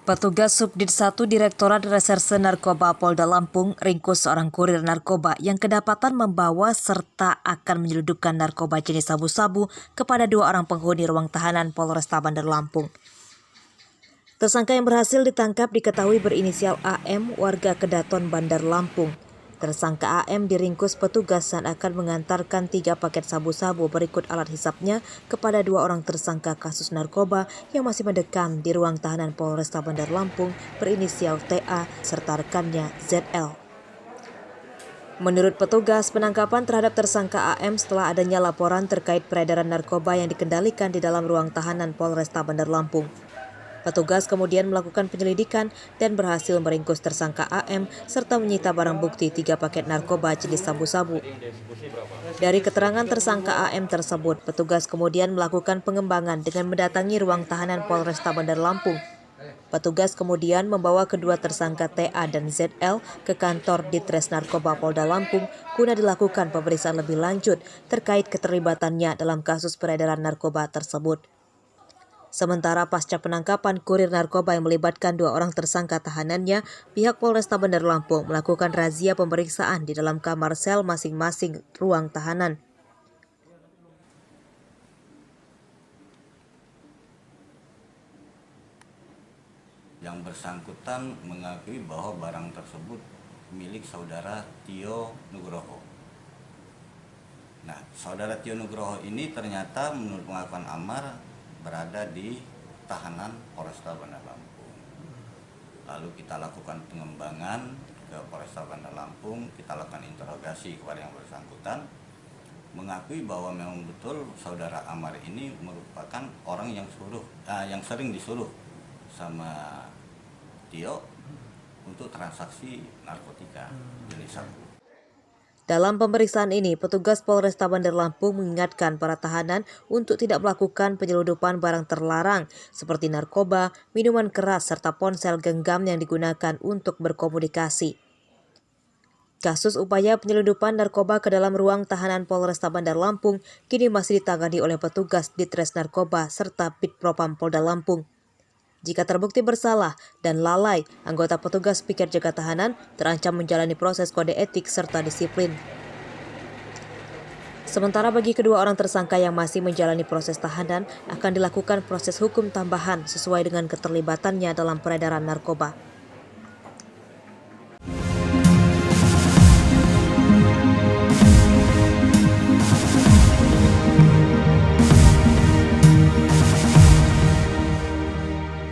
Petugas Subdit 1 Direktorat Reserse Narkoba Polda Lampung ringkus seorang kurir narkoba yang kedapatan membawa serta akan menyelundupkan narkoba jenis sabu-sabu kepada dua orang penghuni ruang tahanan Polresta Bandar Lampung. Tersangka yang berhasil ditangkap diketahui berinisial AM, warga Kedaton, Bandar Lampung. Tersangka AM diringkus petugas saat akan mengantarkan 3 paket sabu-sabu berikut alat hisapnya kepada dua orang tersangka kasus narkoba yang masih mendekam di ruang tahanan Polresta Bandar Lampung berinisial TA serta rekannya ZL. Menurut petugas, penangkapan terhadap tersangka AM setelah adanya laporan terkait peredaran narkoba yang dikendalikan di dalam ruang tahanan Polresta Bandar Lampung. Petugas kemudian melakukan penyelidikan dan berhasil meringkus tersangka AM serta menyita barang bukti 3 paket narkoba jenis sabu-sabu. Dari keterangan tersangka AM tersebut, petugas kemudian melakukan pengembangan dengan mendatangi ruang tahanan Polresta Bandar Lampung. Petugas kemudian membawa kedua tersangka TA dan ZL ke kantor Ditres Narkoba Polda Lampung guna dilakukan pemeriksaan lebih lanjut terkait keterlibatannya dalam kasus peredaran narkoba tersebut. Sementara pasca penangkapan kurir narkoba yang melibatkan dua orang tersangka tahanannya, pihak Polresta Bandar Lampung melakukan razia pemeriksaan di dalam kamar sel masing-masing ruang tahanan. Yang bersangkutan mengakui bahwa barang tersebut milik saudara Tio Nugroho. Nah, saudara Tio Nugroho ini ternyata menurut pengakuan Amar berada di tahanan Polresta Bandar Lampung. Lalu kita lakukan pengembangan ke Polresta Bandar Lampung, kita lakukan interogasi kepada yang bersangkutan, mengakui bahwa memang betul saudara Amar ini merupakan orang yang sering disuruh sama Tio untuk transaksi narkotika jenis sabu. Dalam pemeriksaan ini, petugas Polresta Bandar Lampung mengingatkan para tahanan untuk tidak melakukan penyelundupan barang terlarang seperti narkoba, minuman keras, serta ponsel genggam yang digunakan untuk berkomunikasi. Kasus upaya penyelundupan narkoba ke dalam ruang tahanan Polresta Bandar Lampung kini masih ditangani oleh petugas Ditres Narkoba serta Bitpropam Polda Lampung. Jika terbukti bersalah dan lalai, anggota petugas piket jaga tahanan terancam menjalani proses kode etik serta disiplin. Sementara bagi kedua orang tersangka yang masih menjalani proses tahanan, akan dilakukan proses hukum tambahan sesuai dengan keterlibatannya dalam peredaran narkoba.